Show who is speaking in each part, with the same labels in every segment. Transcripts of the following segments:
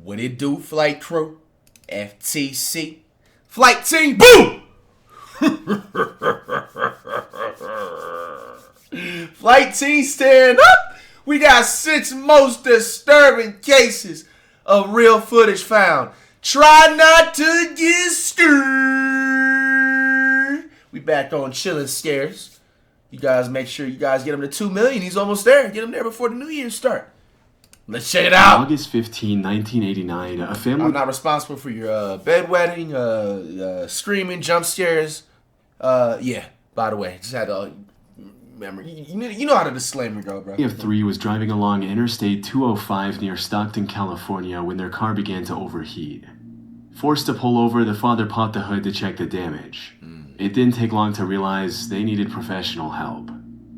Speaker 1: What it do, flight crew? FTC. Flight team, boom! Flight team, stand up! We got 6 most disturbing cases of real footage found. Try not to get scared. We back on Chillin' Scares. You guys make sure you guys get him to 2 million. He's almost there. Get him there before the new year start. Let's check it out.
Speaker 2: August 15, 1989, a family...
Speaker 1: I'm not responsible for your bedwetting, screaming, jump scares. Yeah, by the way, just had to remember. You know how the disclaimer go, bro.
Speaker 2: of 3 was driving along Interstate 205 near Stockton, California when their car began to overheat. Forced to pull over, the father popped the hood to check the damage. It didn't take long to realize they needed professional help.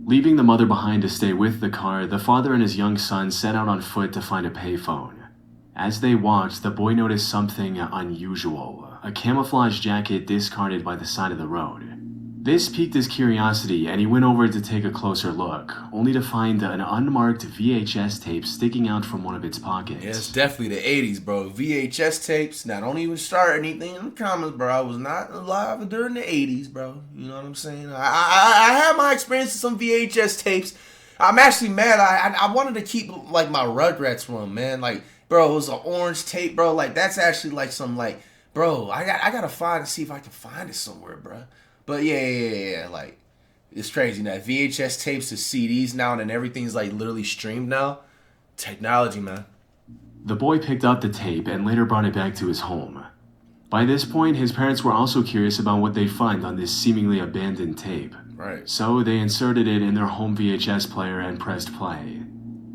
Speaker 2: Leaving the mother behind to stay with the car, the father and his young son set out on foot to find a payphone. As they walked, the boy noticed something unusual, a camouflage jacket discarded by the side of the road. This piqued his curiosity, and he went over to take a closer look, only to find an unmarked VHS tape sticking out from one of its pockets.
Speaker 1: Yeah, it's definitely the 80s, bro. VHS tapes, now don't even start anything in the comments, bro. I was not alive during the 80s, bro. You know what I'm saying? I had my experience with some VHS tapes. I'm actually mad. I wanted to keep, like, my Rugrats one, man. Like, bro, it was an orange tape, bro. Like, that's actually, like, some, like, bro, I gotta find and see if I can find it somewhere, bro. But yeah, like, it's crazy now. VHS tapes to CDs now, and then everything's, like, literally streamed now. Technology, man.
Speaker 2: The boy picked up the tape and later brought it back to his home. By this point, his parents were also curious about what they'd find on this seemingly abandoned tape.
Speaker 1: Right.
Speaker 2: So they inserted it in their home VHS player and pressed play.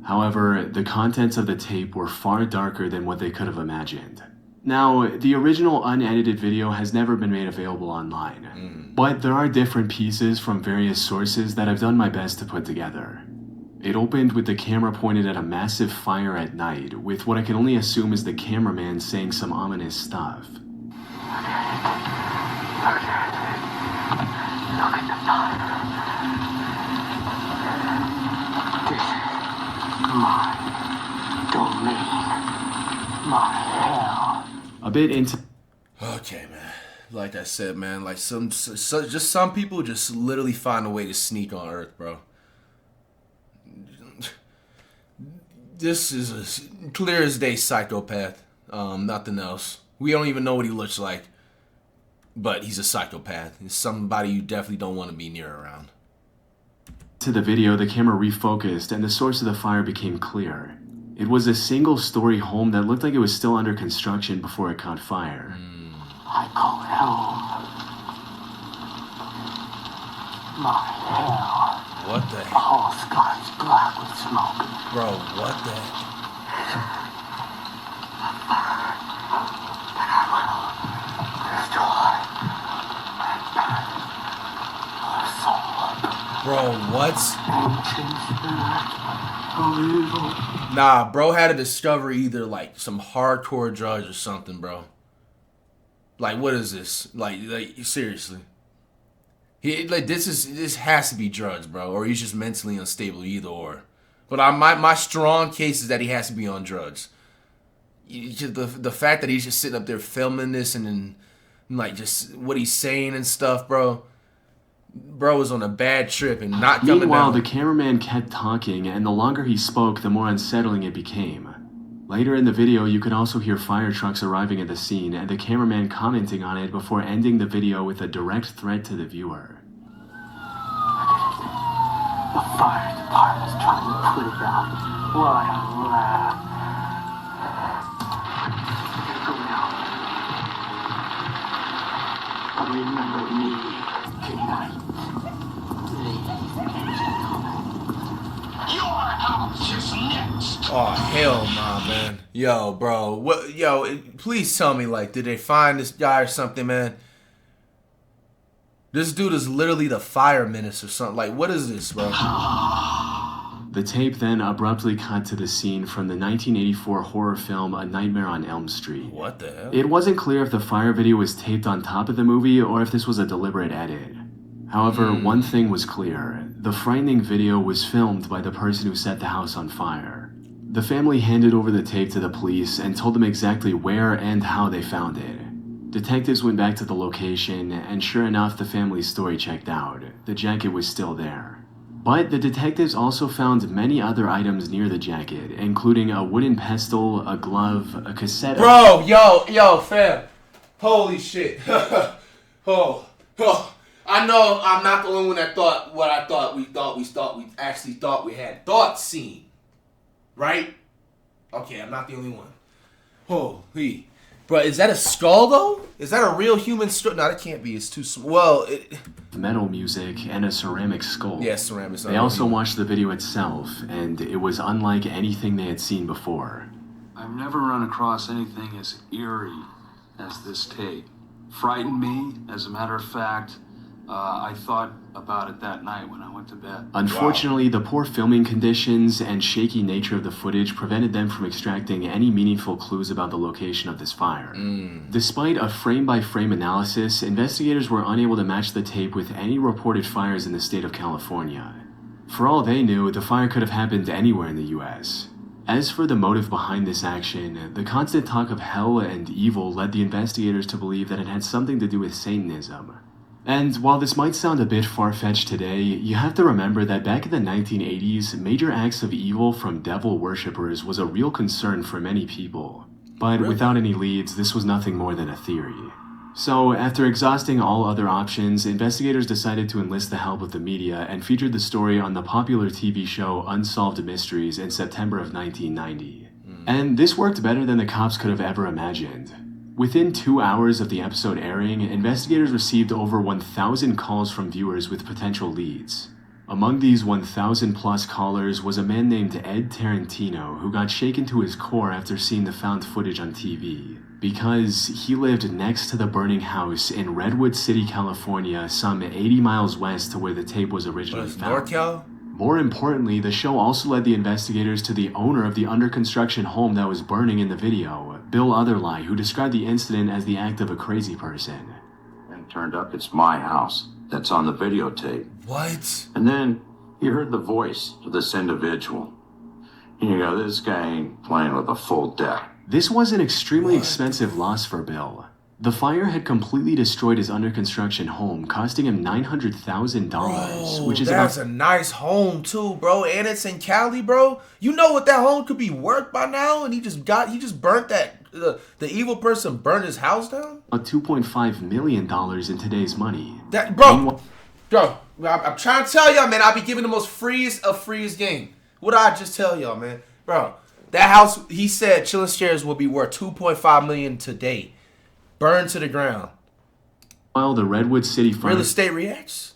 Speaker 2: However, the contents of the tape were far darker than what they could have imagined. Now, the original unedited video has never been made available online, but there are different pieces from various sources that I've done my best to put together. It opened with the camera pointed at a massive fire at night, with what I can only assume is the cameraman saying some ominous stuff.
Speaker 3: Look at the fire. This is my domain. My hell.
Speaker 2: A bit into...
Speaker 1: Okay, man. Like I said, man, like just some people just literally find a way to sneak on Earth, bro. This is a clear as day psychopath. Nothing else. We don't even know what he looks like, but he's a psychopath. He's somebody you definitely don't want to be near around.
Speaker 2: To the video, the camera refocused and the source of the fire became clear. It was a single-story home that looked like it was still under construction before it caught fire.
Speaker 3: I call it home. My hell.
Speaker 1: What the heck?
Speaker 3: All skies black with smoke.
Speaker 1: Bro, what the heck?
Speaker 3: That I will destroy and burn our soul.
Speaker 1: Bro, what?
Speaker 3: Ancient spirit of evil.
Speaker 1: Nah, bro had to discover either, like, some hardcore drugs or something, bro. Like, what is this? Like seriously. This has to be drugs, bro. Or he's just mentally unstable, either or. But my strong case is that he has to be on drugs. The fact that he's just sitting up there filming this and then, like, just what he's saying and stuff, bro. Bro was on a bad trip and not coming
Speaker 2: Meanwhile,
Speaker 1: down.
Speaker 2: the cameraman kept talking, and the longer he spoke, the more unsettling it became. Later in the video, you could also hear fire trucks arriving at the scene, and the cameraman commenting on it before ending the video with a direct threat to the viewer.
Speaker 3: The fire department's trying to put it out. What a laugh. Go now. But remember me tonight. Ladies and gentlemen. Your house is next.
Speaker 1: Oh, hell nah, man. Yo, bro. What? Yo, please tell me, like, did they find this guy or something, man? This dude is literally the fire menace or something. Like, what is this, bro?
Speaker 2: The tape then abruptly cut to the scene from the 1984 horror film A Nightmare on Elm Street.
Speaker 1: What the hell?
Speaker 2: It wasn't clear if the fire video was taped on top of the movie or if this was a deliberate edit. However, one thing was clear. The frightening video was filmed by the person who set the house on fire. The family handed over the tape to the police and told them exactly where and how they found it. Detectives went back to the location, and sure enough, the family's story checked out. The jacket was still there. But the detectives also found many other items near the jacket, including a wooden pestle, a glove, a cassette.
Speaker 1: Bro, yo, fam. Holy shit. oh. I know I'm not the only one that thought what I thought. We actually thought we had thoughts seen. Right? Okay, I'm not the only one. Holy. Bro, is that a skull, though? Is that a real human skull? No, that can't be. It's too small. Well,
Speaker 2: metal music and a ceramic skull.
Speaker 1: Yes, ceramic.
Speaker 2: They also watched the video itself, and it was unlike anything they had seen before.
Speaker 4: I've never run across anything as eerie as this tape. Frightened me, as a matter of fact. I thought about it that night when I went to bed.
Speaker 2: Unfortunately, the poor filming conditions and shaky nature of the footage prevented them from extracting any meaningful clues about the location of this fire. Despite a frame-by-frame analysis, investigators were unable to match the tape with any reported fires in the state of California. For all they knew, the fire could have happened anywhere in the US. As for the motive behind this action, the constant talk of hell and evil led the investigators to believe that it had something to do with Satanism. And while this might sound a bit far-fetched today, you have to remember that back in the 1980s, major acts of evil from devil worshippers was a real concern for many people. But without any leads, this was nothing more than a theory. So, after exhausting all other options, investigators decided to enlist the help of the media and featured the story on the popular TV show Unsolved Mysteries in September of 1990. And this worked better than the cops could have ever imagined. Within 2 hours of the episode airing, investigators received over 1,000 calls from viewers with potential leads. Among these 1,000 plus callers was a man named Ed Tarantino, who got shaken to his core after seeing the found footage on TV. Because he lived next to the burning house in Redwood City, California, some 80 miles west to where the tape was originally found.
Speaker 1: NorCal?
Speaker 2: More importantly, the show also led the investigators to the owner of the under-construction home that was burning in the video, Bill Otherlie, who described the incident as the act of a crazy person.
Speaker 5: And it turned up it's my house that's on the videotape.
Speaker 1: What?
Speaker 5: And then you heard the voice of this individual. And you go, this guy ain't playing with a full deck.
Speaker 2: This was an extremely expensive loss for Bill. The fire had completely destroyed his under-construction home, costing him $900,000, which is
Speaker 1: that's a nice home too, bro. And it's in Cali, bro. You know what that home could be worth by now, and he just burnt that. The evil person burned his house down.
Speaker 2: About $2.5 million in today's money.
Speaker 1: That, bro, I'm trying to tell y'all, man. I be giving the most freest of freest game. What did I just tell y'all, man, bro? That house, he said, Chillin' Stairs will be worth $2.5 million today. Burned to the ground.
Speaker 2: While the Redwood City Fire
Speaker 1: Real estate reacts.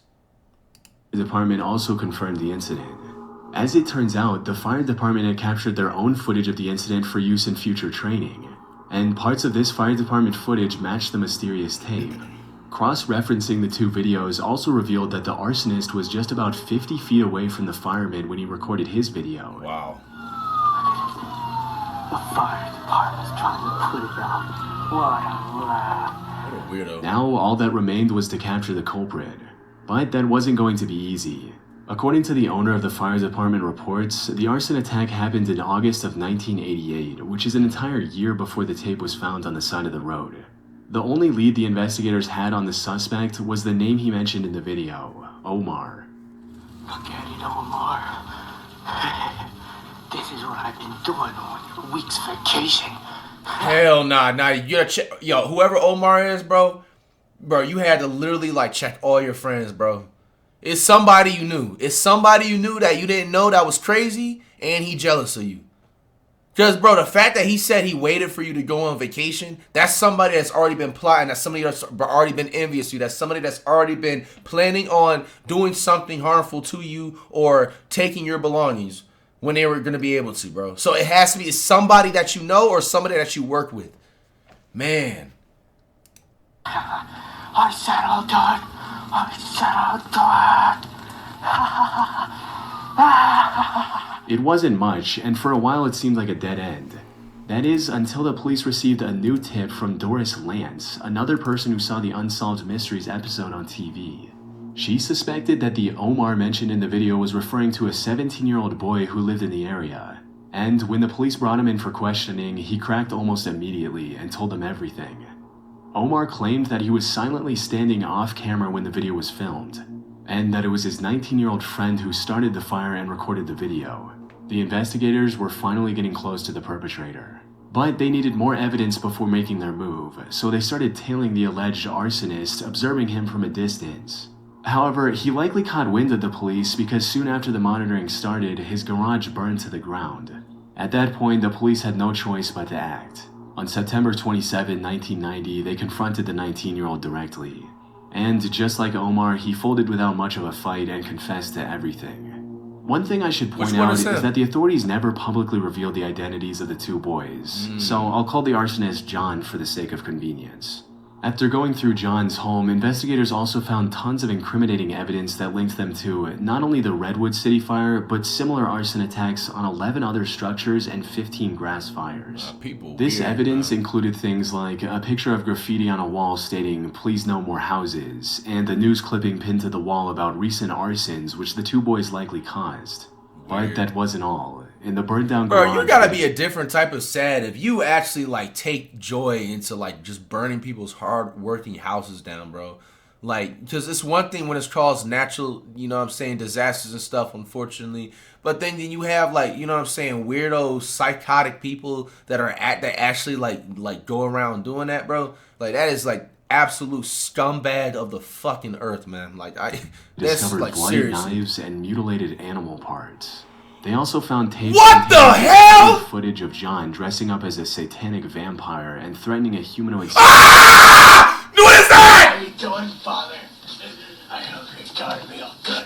Speaker 2: Department also confirmed the incident. As it turns out, the fire department had captured their own footage of the incident for use in future training, and parts of this fire department footage matched the mysterious tape. Cross-referencing the two videos also revealed that the arsonist was just about 50 feet away from the fireman when he recorded his video.
Speaker 1: Wow.
Speaker 3: The fire department's trying to put it out. What a
Speaker 1: Weirdo.
Speaker 2: Now, all that remained was to capture the culprit. But that wasn't going to be easy. According to the owner of the fire department reports, the arson attack happened in August of 1988, which is an entire year before the tape was found on the side of the road. The only lead the investigators had on the suspect was the name he mentioned in the video, Omar.
Speaker 3: Forget it, Omar. This is what I've been doing on your week's vacation.
Speaker 1: Hell nah. You gotta check. Yo, whoever Omar is, bro, you had to literally like check all your friends, bro. It's somebody you knew. It's somebody you knew that you didn't know that was crazy, and he jealous of you. Because, bro, the fact that he said he waited for you to go on vacation, that's somebody that's already been plotting. That's somebody that's already been envious of you. That's somebody that's already been planning on doing something harmful to you or taking your belongings when they were going to be able to, bro. So it has to be somebody that you know or somebody that you work with. Man.
Speaker 3: I said I'll do it. I said I'll do it.
Speaker 2: It wasn't much, and for a while it seemed like a dead end. That is, until the police received a new tip from Doris Lance, another person who saw the Unsolved Mysteries episode on TV. She suspected that the Omar mentioned in the video was referring to a 17-year-old boy who lived in the area. And when the police brought him in for questioning, he cracked almost immediately and told them everything. Omar claimed that he was silently standing off camera when the video was filmed, and that it was his 19-year-old friend who started the fire and recorded the video. The investigators were finally getting close to the perpetrator, but they needed more evidence before making their move, so they started tailing the alleged arsonist, observing him from a distance. However, he likely caught wind of the police because soon after the monitoring started, his garage burned to the ground. At that point, the police had no choice but to act. On September 27, 1990, they confronted the 19-year-old directly. And just like Omar, he folded without much of a fight and confessed to everything. One thing I should point out is that the authorities never publicly revealed the identities of the two boys, so I'll call the arsonist John for the sake of convenience. After going through John's home, investigators also found tons of incriminating evidence that linked them to not only the Redwood City fire, but similar arson attacks on 11 other structures and 15 grass fires. This evidence included things like a picture of graffiti on a wall stating, "Please no more houses," and a news clipping pinned to the wall about recent arsons which the two boys likely caused. But that wasn't all. In the burned down garage...
Speaker 1: Bro, you gotta be a different type of sad if you actually, like, take joy into, like, just burning people's hard-working houses down, bro. Like, because it's one thing when it's caused natural, you know what I'm saying, disasters and stuff, unfortunately. But then you have, like, you know what I'm saying, weirdo, psychotic people that actually, like go around doing that, bro. Like, that is, like, absolute scumbag of the fucking earth, man. Like, that's,
Speaker 2: discovered
Speaker 1: like,
Speaker 2: bloody
Speaker 1: seriously.
Speaker 2: knives and mutilated animal parts. They also found tapes
Speaker 1: What the hell?
Speaker 2: footage of John dressing up as a satanic vampire and threatening a humanoid.
Speaker 1: Ah! What is that?
Speaker 3: How you doing, Father? I hope you're starting me off good.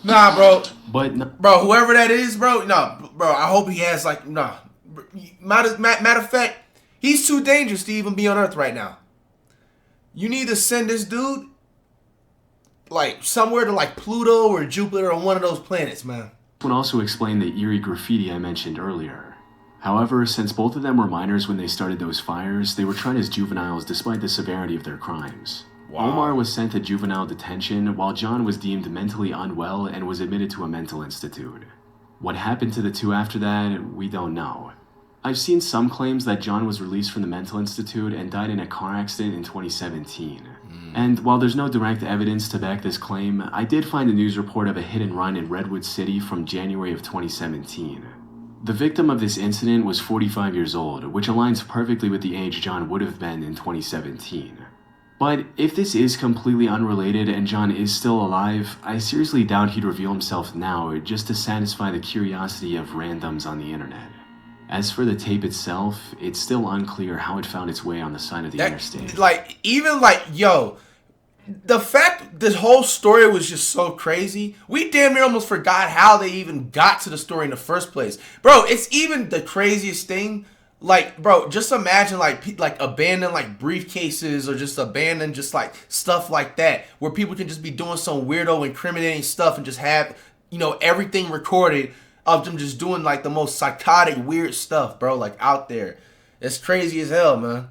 Speaker 1: Nah, bro.
Speaker 2: But
Speaker 1: Bro, whoever that is, bro, no, bro, I hope he has, like, nah. Matter of fact, he's too dangerous to even be on Earth right now. You need to send this dude, like, somewhere to, like, Pluto or Jupiter or one of those planets, man.
Speaker 2: would also explain the eerie graffiti I mentioned earlier. However, since both of them were minors when they started those fires, they were tried as juveniles despite the severity of their crimes.
Speaker 1: Wow.
Speaker 2: Omar was sent to juvenile detention, while John was deemed mentally unwell and was admitted to a mental institute. What happened to the two after that, we don't know. I've seen some claims that John was released from the mental institute and died in a car accident in 2017. And while there's no direct evidence to back this claim, I did find a news report of a hit and run in Redwood City from January of 2017. The victim of this incident was 45 years old, which aligns perfectly with the age John would have been in 2017. But if this is completely unrelated and John is still alive, I seriously doubt he'd reveal himself now just to satisfy the curiosity of randoms on the internet. As for the tape itself, it's still unclear how it found its way on the side of the interstate.
Speaker 1: Like, even like, yo, the fact this whole story was just so crazy, we damn near almost forgot how they even got to the story in the first place. Bro, it's even the craziest thing. Like, bro, just imagine like abandoned like briefcases or just abandoned just like stuff like that where people can just be doing some weirdo incriminating stuff and just have, you know, everything recorded of them just doing like the most psychotic weird stuff, bro, like out there. It's crazy as hell, man.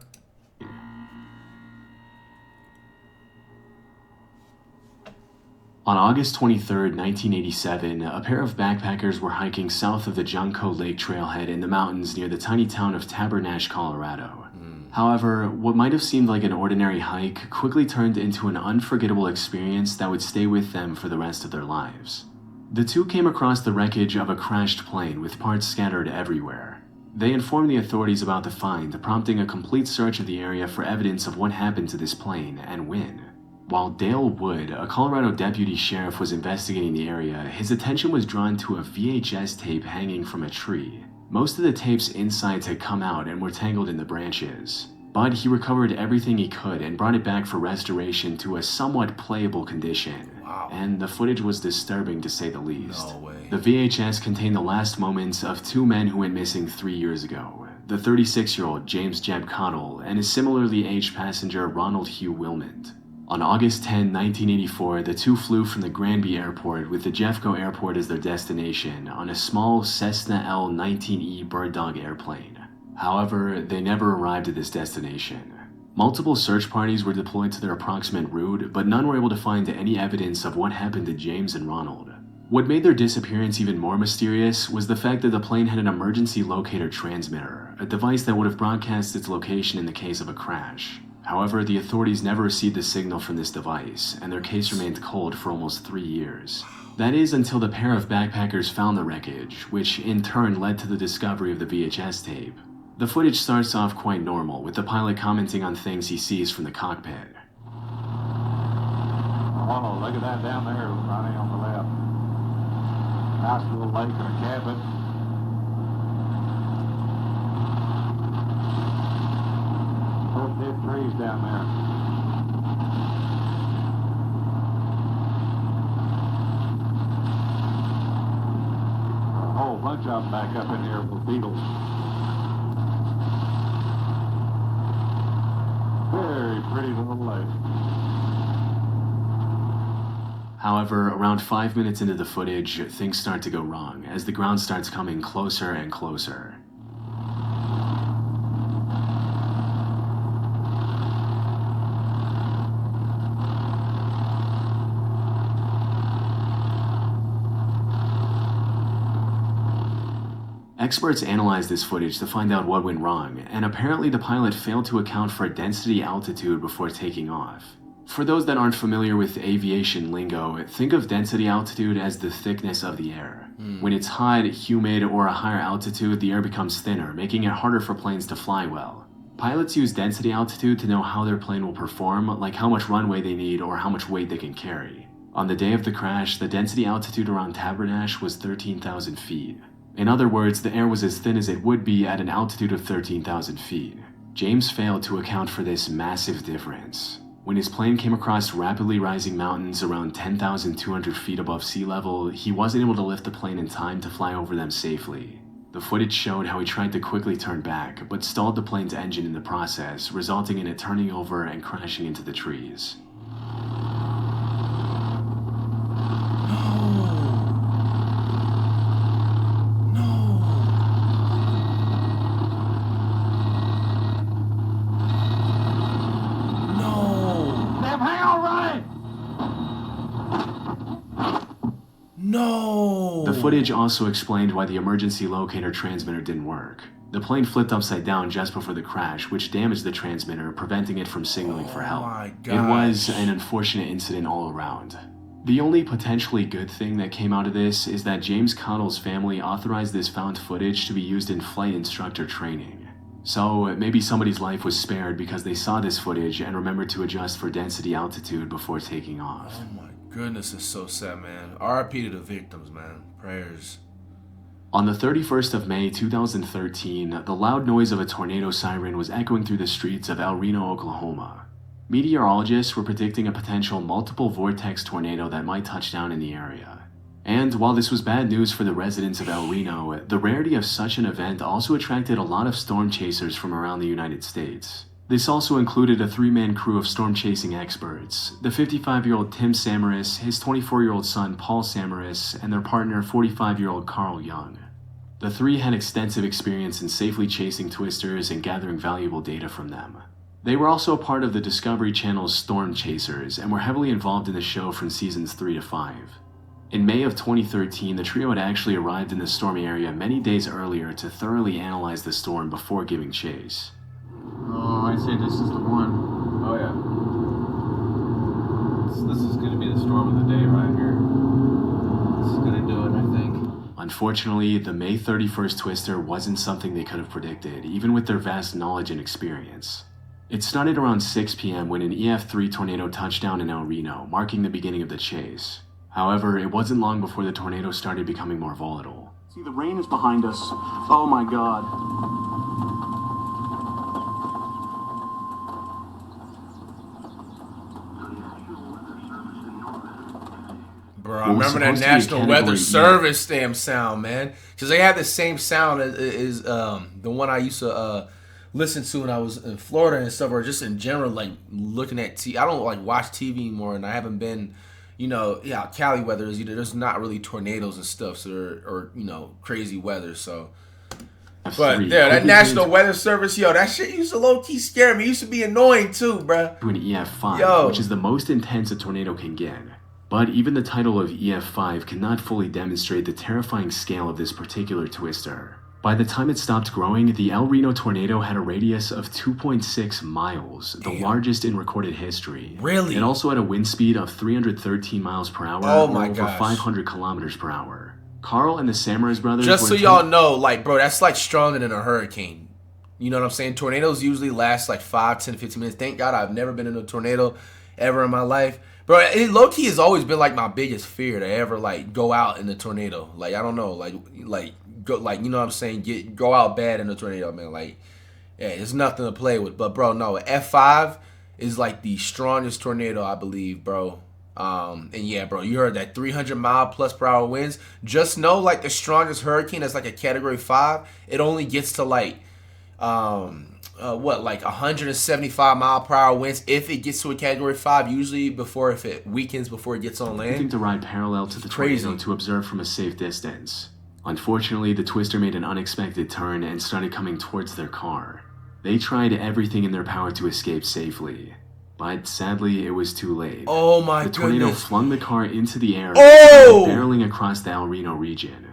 Speaker 2: On August 23, 1987, a pair of backpackers were hiking south of the Junco Lake trailhead in the mountains near the tiny town of Tabernash, Colorado. However, what might have seemed like an ordinary hike quickly turned into an unforgettable experience that would stay with them for the rest of their lives. The two came across the wreckage of a crashed plane with parts scattered everywhere. They informed the authorities about the find, prompting a complete search of the area for evidence of what happened to this plane and when. While Dale Wood, a Colorado deputy sheriff, was investigating the area, his attention was drawn to a VHS tape hanging from a tree. Most of the tape's insides had come out and were tangled in the branches, but he recovered everything he could and brought it back for restoration to a somewhat playable condition.
Speaker 1: Wow.
Speaker 2: And the footage was disturbing to say the least.
Speaker 1: No way.
Speaker 2: The VHS contained the last moments of two men who went missing 3 years ago, the 36-year-old James Jeb Connell and his similarly aged passenger Ronald Hugh Wilmont. On August 10, 1984, the two flew from the Granby Airport with the Jeffco Airport as their destination on a small Cessna L-19E Bird Dog airplane. However, they never arrived at this destination. Multiple search parties were deployed to their approximate route, but none were able to find any evidence of what happened to James and Ronald. What made their disappearance even more mysterious was the fact that the plane had an emergency locator transmitter, a device that would have broadcast its location in the case of a crash. However, the authorities never received a signal from this device, and their case remained cold for almost 3 years. That is until the pair of backpackers found the wreckage, which in turn led to the discovery of the VHS tape. The footage starts off quite normal, with the pilot commenting on things he sees from the cockpit.
Speaker 6: Oh, look at that down there, Ronnie, on the left. Nice little lake and a cabin. Those dead trees down there. A whole bunch of them back up in here with beetles. Very pretty little lake.
Speaker 2: However, around 5 minutes into the footage, things start to go wrong as the ground starts coming closer and closer. Experts analyzed this footage to find out what went wrong, and apparently the pilot failed to account for density altitude before taking off. For those that aren't familiar with aviation lingo, think of density altitude as the thickness of the air. When it's hot, humid, or a higher altitude, the air becomes thinner, making it harder for planes to fly well. Pilots use density altitude to know how their plane will perform, like how much runway they need or how much weight they can carry. On the day of the crash, the density altitude around Tabernash was 13,000 feet. In other words, the air was as thin as it would be at an altitude of 13,000 feet. James failed to account for this massive difference. When his plane came across rapidly rising mountains around 10,200 feet above sea level, he wasn't able to lift the plane in time to fly over them safely. The footage showed how he tried to quickly turn back, but stalled the plane's engine in the process, resulting in it turning over and crashing into the trees.
Speaker 1: No!
Speaker 2: The footage also explained why the emergency locator transmitter didn't work. The plane flipped upside down just before the crash, which damaged the transmitter, preventing it from signaling for help.
Speaker 1: My
Speaker 2: It was an unfortunate incident all around. The only potentially good thing that came out of this is that James Cottle's family authorized this found footage to be used in flight instructor training. So maybe somebody's life was spared because they saw this footage and remembered to adjust for density altitude before taking off.
Speaker 1: Oh my goodness, it's so sad, man. RIP to the victims, man. Prayers.
Speaker 2: On the 31st of May 2013, the loud noise of a tornado siren was echoing through the streets of El Reno, Oklahoma. Meteorologists were predicting a potential multiple vortex tornado that might touch down in the area. And while this was bad news for the residents of El Reno, the rarity of such an event also attracted a lot of storm chasers from around the United States. This also included a 3-man crew of storm chasing experts, the 55-year-old Tim Samaras, his 24-year-old son Paul Samaras, and their partner 45-year-old Carl Young. The three had extensive experience in safely chasing twisters and gathering valuable data from them. They were also part of the Discovery Channel's Storm Chasers and were heavily involved in the show from seasons 3 to 5. In May of 2013, the trio had actually arrived in the stormy area many days earlier to thoroughly analyze the storm before giving chase.
Speaker 7: Oh, I'd say this is the one. Oh, yeah. This is going to be the storm of the day right here. This is going to do it, I think.
Speaker 2: Unfortunately, the May 31st twister wasn't something they could have predicted, even with their vast knowledge and experience. It started around 6 p.m. when an EF3 tornado touched down in El Reno, marking the beginning of the chase. However, it wasn't long before the tornado started becoming more volatile.
Speaker 8: See, the rain is behind us. Oh my God.
Speaker 1: Bro, I remember that National Weather Service damn sound, man. Because they had the same sound as the one I used to listen to when I was in Florida and stuff, or just in general, like looking at TV. I don't like watch TV anymore, and I haven't been, Cali weather is either there's not really tornadoes and stuff, so or crazy weather. So, but yeah, that National Weather Service, that shit used to low key scare me. It used to be annoying too, bro.
Speaker 2: To an EF5, which is the most intense a tornado can get. But even the title of EF5 cannot fully demonstrate the terrifying scale of this particular twister. By the time it stopped growing, the El Reno tornado had a radius of 2.6 miles, the largest in recorded history.
Speaker 1: Really?
Speaker 2: It also had a wind speed of 313 miles per hour,
Speaker 1: Oh
Speaker 2: or
Speaker 1: my
Speaker 2: over
Speaker 1: gosh.
Speaker 2: 500 kilometers per hour. Carl and the Samars brothers
Speaker 1: Just
Speaker 2: were
Speaker 1: so y'all know, like, bro, that's like stronger than a hurricane. You know what I'm saying? Tornadoes usually last like 5, 10, 15 minutes. Thank God I've never been in a tornado ever in my life. Bro, it low-key has always been like my biggest fear to ever like go out in a tornado. Like, I don't know, go, like, you know what I'm saying? Go out bad in a tornado, man. Like, yeah, it's nothing to play with. But bro, no, F5 is like the strongest tornado, I believe, bro. And yeah, bro, you heard that 300 mile plus per hour winds. Just know, like, the strongest hurricane that's like a category 5, it only gets to like like 175 mile per hour winds if it gets to a category 5, usually if it weakens before it gets on land.
Speaker 2: Attempting to ride parallel to the tornado to observe from a safe distance. Unfortunately, the twister made an unexpected turn and started coming towards their car. They tried everything in their power to escape safely, but sadly it was too late.
Speaker 1: Oh my
Speaker 2: goodness. The tornado flung the car into the air, barreling across the El Reno region.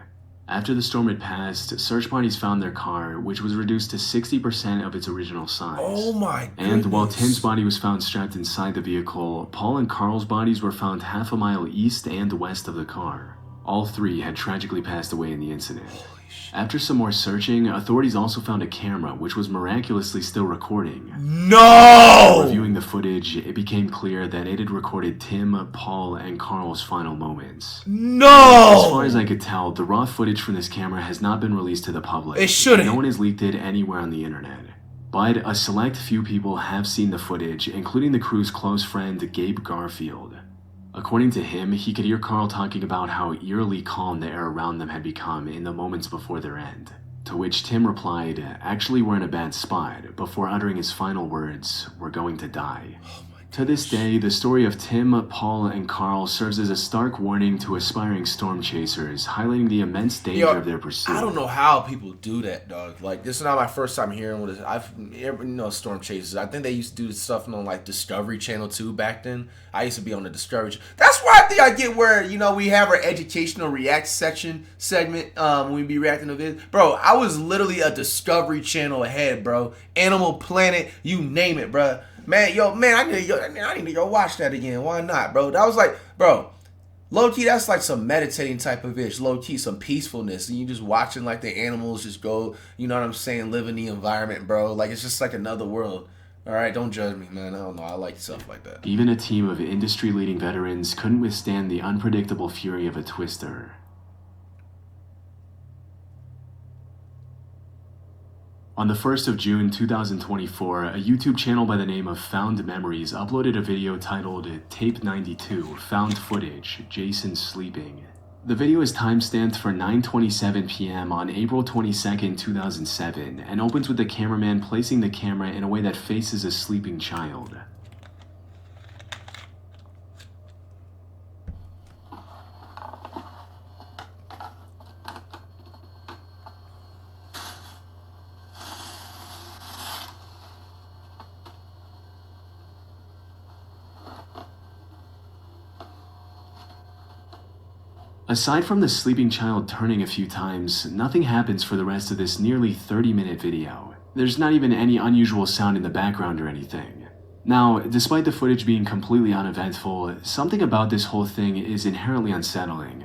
Speaker 2: After the storm had passed, search parties found their car, which was reduced to 60% of its original size.
Speaker 1: Oh my goodness.
Speaker 2: And while Tim's body was found strapped inside the vehicle, Paul and Carl's bodies were found half a mile east and west of the car. All three had tragically passed away in the incident. After some more searching, authorities also found a camera, which was miraculously still recording.
Speaker 1: No!
Speaker 2: Reviewing the footage, it became clear that it had recorded Tim, Paul, and Carl's final moments.
Speaker 1: No!
Speaker 2: As far as I could tell, the raw footage from this camera has not been released to the public.
Speaker 1: It shouldn't.
Speaker 2: No one has leaked it anywhere on the internet. But a select few people have seen the footage, including the crew's close friend, Gabe Garfield. According to him, he could hear Carl talking about how eerily calm the air around them had become in the moments before their end. To which Tim replied, "Actually, we're in a bad spot," before uttering his final words, "We're going to die." To this day, the story of Tim, Paul, and Carl serves as a stark warning to aspiring storm chasers, highlighting the immense danger of their pursuit.
Speaker 1: I don't know how people do that, dog. Like, this is not my first time hearing what I've storm chasers. I think they used to do stuff on like Discovery Channel 2 back then. I used to be on the Discovery. That's why I think I get where, we have our educational react segment when we be reacting to this. Bro, I was literally a Discovery Channel ahead, bro. Animal Planet, you name it, bro. Man, I need to go watch that again. Why not, bro? That was like, bro, low-key, that's like some meditating type of ish. Low-key, some peacefulness. And you just watching like the animals just go, you know what I'm saying, live in the environment, bro. Like, it's just like another world. All right, don't judge me, man. I don't know. I like stuff like that.
Speaker 2: Even a team of industry-leading veterans couldn't withstand the unpredictable fury of a twister. On the 1st of June 2024, a YouTube channel by the name of Found Memories uploaded a video titled Tape 92, Found Footage, Jason Sleeping. The video is timestamped for 9:27 p.m. on April 22, 2007, and opens with the cameraman placing the camera in a way that faces a sleeping child. Aside from the sleeping child turning a few times, nothing happens for the rest of this nearly 30-minute video. There's not even any unusual sound in the background or anything. Now, despite the footage being completely uneventful, something about this whole thing is inherently unsettling.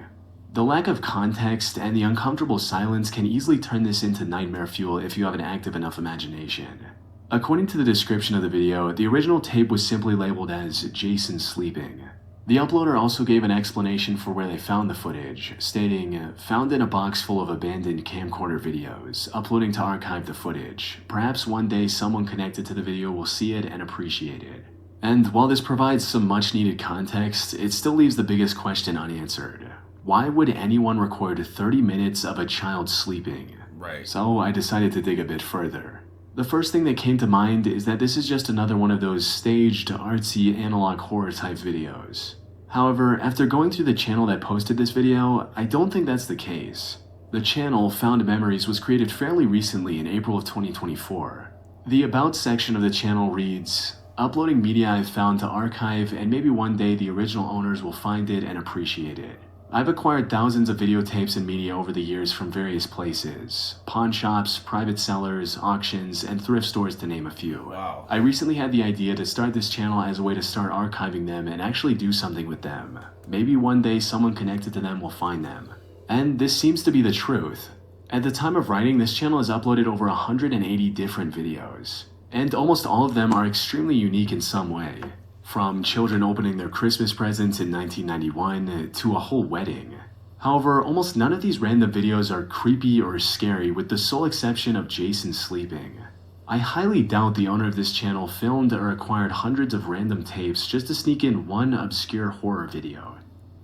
Speaker 2: The lack of context and the uncomfortable silence can easily turn this into nightmare fuel if you have an active enough imagination. According to the description of the video, the original tape was simply labeled as Jason Sleeping. The uploader also gave an explanation for where they found the footage, stating, "Found in a box full of abandoned camcorder videos, uploading to archive the footage. Perhaps one day someone connected to the video will see it and appreciate it." And while this provides some much needed context, it still leaves the biggest question unanswered. Why would anyone record 30 minutes of a child sleeping?
Speaker 1: Right.
Speaker 2: So I decided to dig a bit further. The first thing that came to mind is that this is just another one of those staged, artsy, analog horror type videos. However, after going through the channel that posted this video, I don't think that's the case. The channel, Found Memories, was created fairly recently in April of 2024. The About section of the channel reads, Uploading media I've found to archive, and maybe one day the original owners will find it and appreciate it. I've acquired thousands of videotapes and media over the years from various places. Pawn shops, private sellers, auctions, and thrift stores to name a few.
Speaker 1: Wow.
Speaker 2: I recently had the idea to start this channel as a way to start archiving them and actually do something with them. Maybe one day someone connected to them will find them. And this seems to be the truth. At the time of writing, this channel has uploaded over 180 different videos. And almost all of them are extremely unique in some way. From children opening their Christmas presents in 1991 to a whole wedding. However, almost none of these random videos are creepy or scary, with the sole exception of Jason sleeping. I highly doubt the owner of this channel filmed or acquired hundreds of random tapes just to sneak in one obscure horror video.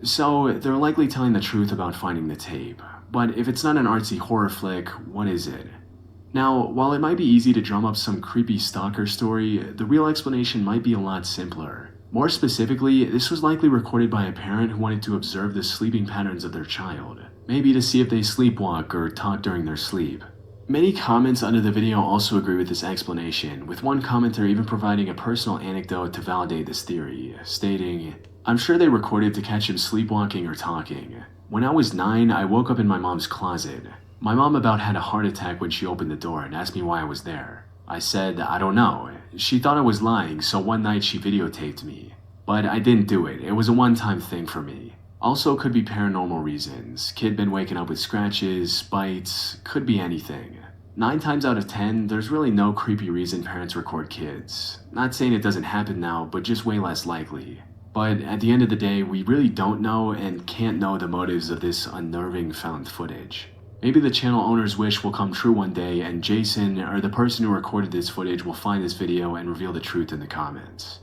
Speaker 2: So they're likely telling the truth about finding the tape. But if it's not an artsy horror flick, what is it? Now, while it might be easy to drum up some creepy stalker story, the real explanation might be a lot simpler. More specifically, this was likely recorded by a parent who wanted to observe the sleeping patterns of their child, maybe to see if they sleepwalk or talk during their sleep. Many comments under the video also agree with this explanation, with one commenter even providing a personal anecdote to validate this theory, stating, "I'm sure they recorded to catch him sleepwalking or talking. When I was 9, I woke up in my mom's closet. My mom about had a heart attack when she opened the door and asked me why I was there. I said, I don't know. She thought I was lying, so one night she videotaped me. But I didn't do it. It was a one-time thing for me. Also could be paranormal reasons. Kid been waking up with scratches, bites, could be anything. 9 times out of 10, there's really no creepy reason parents record kids. Not saying it doesn't happen now, but just way less likely. But at the end of the day, we really don't know and can't know the motives of this unnerving found footage. Maybe the channel owner's wish will come true one day and Jason, or the person who recorded this footage, will find this video and reveal the truth in the comments."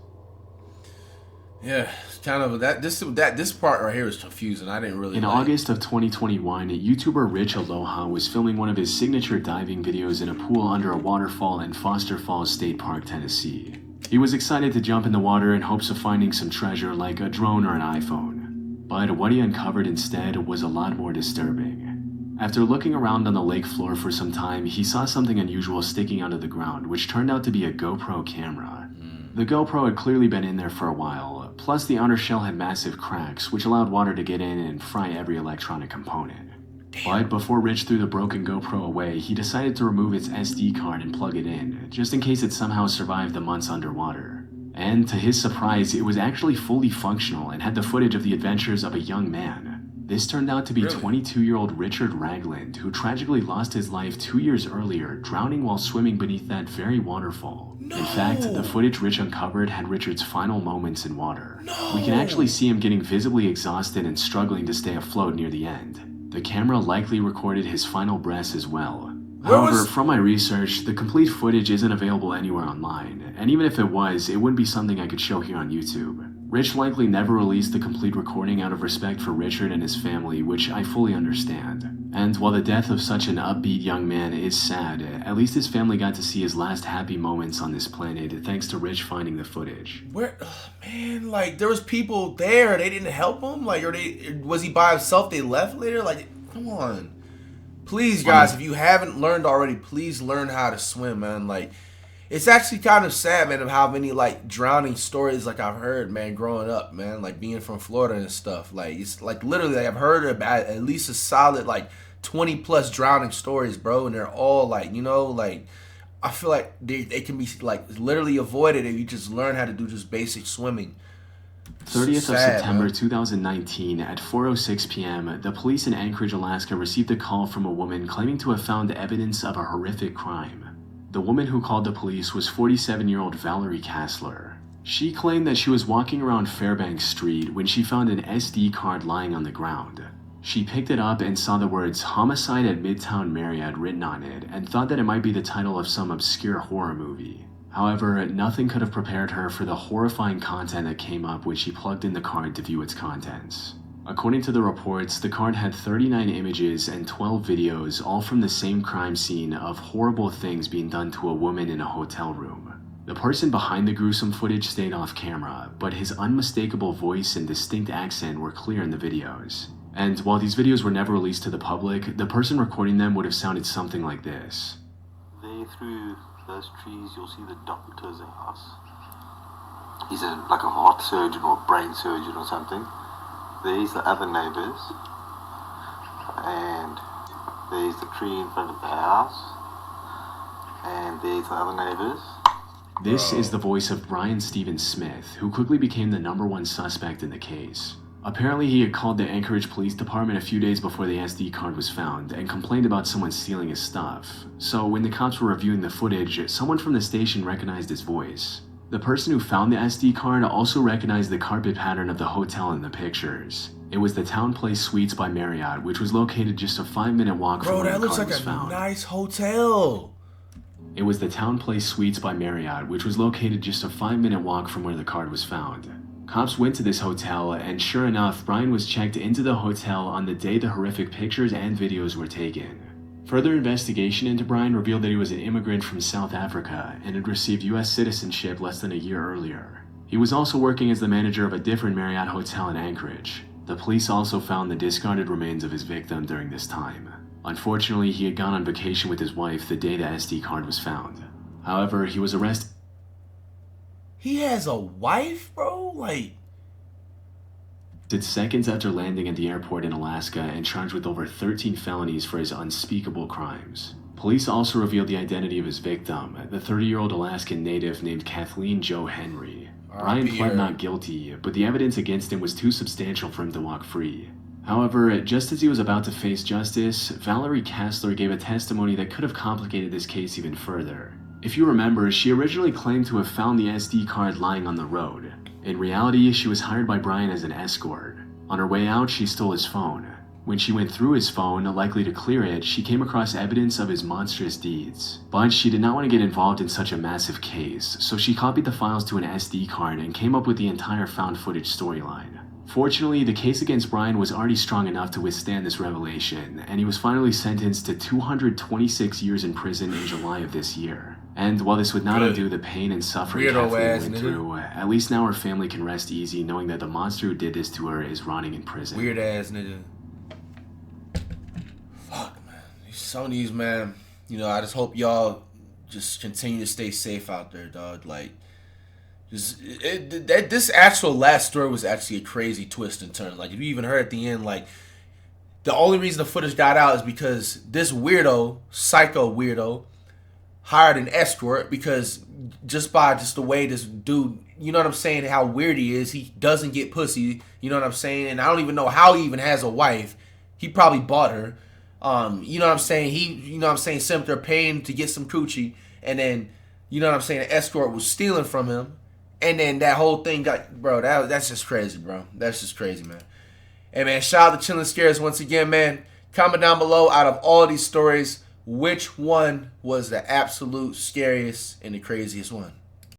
Speaker 1: Yeah, it's kind of this part right here is confusing. I didn't really.
Speaker 2: In August of 2021, YouTuber Rich Aloha was filming one of his signature diving videos in a pool under a waterfall in Foster Falls State Park, Tennessee. He was excited to jump in the water in hopes of finding some treasure like a drone or an iPhone. But what he uncovered instead was a lot more disturbing. After looking around on the lake floor for some time, he saw something unusual sticking out of the ground, which turned out to be a GoPro camera. The GoPro had clearly been in there for a while, plus the outer shell had massive cracks, which allowed water to get in and fry every electronic component. But before Rich threw the broken GoPro away, he decided to remove its SD card and plug it in, just in case it somehow survived the months underwater. And to his surprise, it was actually fully functional and had the footage of the adventures of a young man. This turned out to be 22-year-old Richard Ragland, who tragically lost his life 2 years earlier, drowning while swimming beneath that very waterfall. No. In fact, the footage Rich uncovered had Richard's final moments in water. No. We can actually see him getting visibly exhausted and struggling to stay afloat near the end. The camera likely recorded his final breaths as well. However, from my research, the complete footage isn't available anywhere online, and even if it was, it wouldn't be something I could show here on YouTube. Rich likely never released the complete recording out of respect for Richard and his family, which I fully understand. And while the death of such an upbeat young man is sad, at least his family got to see his last happy moments on this planet thanks to Rich finding the footage.
Speaker 1: Man, like, there was people there, they didn't help him? Like, was he by himself, they left later? Like, come on. Please, guys, if you haven't learned already, please learn how to swim, man. Like, it's actually kind of sad, man, of how many, like, drowning stories, like, I've heard, man, growing up, man, like, being from Florida and stuff. Like, it's, like, literally, like, I've heard about at least a solid, like, 20-plus drowning stories, bro, and they're all, like, you know, like, I feel like they can be, like, literally avoided if you just learn how to do just basic swimming.
Speaker 2: 30th of September 2019 at 4:06 p.m., the police in Anchorage, Alaska received a call from a woman claiming to have found evidence of a horrific crime. The woman who called the police was 47-year-old Valerie Kassler. She claimed that she was walking around Fairbanks Street when she found an SD card lying on the ground. She picked it up and saw the words "Homicide at Midtown Marriott" written on it and thought that it might be the title of some obscure horror movie. However, nothing could have prepared her for the horrifying content that came up when she plugged in the card to view its contents. According to the reports, the card had 39 images and 12 videos, all from the same crime scene of horrible things being done to a woman in a hotel room. The person behind the gruesome footage stayed off camera, but his unmistakable voice and distinct accent were clear in the videos. And while these videos were never released to the public, the person recording them would have sounded something like this.
Speaker 8: There through those trees, you'll see the doctor's house.
Speaker 9: He's like a heart surgeon or a brain surgeon or something. There's the other neighbors. And there's the tree in front of the house. And there's the other neighbors.
Speaker 2: This is the voice of Brian Stephen Smith, who quickly became the #1 suspect in the case. Apparently, he had called the Anchorage Police Department a few days before the SD card was found and complained about someone stealing his stuff. So when the cops were reviewing the footage, someone from the station recognized his voice. The person who found the SD card also recognized the carpet pattern of the hotel in the pictures. It was the Town Place Suites by Marriott, which was located just a 5-minute walk from where the card was found.
Speaker 1: Bro, that looks like a nice hotel.
Speaker 2: It was the Town Place Suites by Marriott, which was located just a 5-minute walk from where the card was found. Cops went to this hotel, and sure enough, Brian was checked into the hotel on the day the horrific pictures and videos were taken. Further investigation into Brian revealed that he was an immigrant from South Africa and had received U.S. citizenship less than a year earlier. He was also working as the manager of a different Marriott hotel in Anchorage. The police also found the discarded remains of his victim during this time. Unfortunately, he had gone on vacation with his wife the day the SD card was found. However, he was arrested.
Speaker 1: He has a wife, bro? Like,
Speaker 2: seconds after landing at the airport in Alaska and charged with over 13 felonies for his unspeakable crimes. Police also revealed the identity of his victim, the 30-year-old Alaskan native named Kathleen Jo Henry. Brian pled not guilty, but the evidence against him was too substantial for him to walk free. However, just as he was about to face justice, Valerie Kastler gave a testimony that could have complicated this case even further. If you remember, she originally claimed to have found the SD card lying on the road. In reality, she was hired by Brian as an escort. On her way out, she stole his phone. When she went through his phone, likely to clear it, she came across evidence of his monstrous deeds. But she did not want to get involved in such a massive case, so she copied the files to an SD card and came up with the entire found footage storyline. Fortunately, the case against Brian was already strong enough to withstand this revelation, and he was finally sentenced to 226 years in prison in July of this year. And while this would not undo the pain and suffering Kathleen went through, at least now her family can rest easy knowing that the monster who did this to her is rotting in prison.
Speaker 1: Weird ass nigga. Fuck, man. Some of these, man, you know, I just hope y'all just continue to stay safe out there, dog. Like, this actual last story was actually a crazy twist and turn. Like, if you even heard at the end, like, the only reason the footage got out is because this weirdo, psycho weirdo, hired an escort because just the way this dude, you know what I'm saying, how weird he is, he doesn't get pussy, you know what I'm saying, and I don't even know how he even has a wife. He probably bought her. You know what I'm saying, sent up there paying to get some coochie, and then, you know what I'm saying, the escort was stealing from him, and then that whole thing got, bro, that's just crazy, bro. That's just crazy, man. Hey, man, shout out to Chillin' Scares once again, man. Comment down below, out of all these stories, which one was the absolute scariest and the craziest one?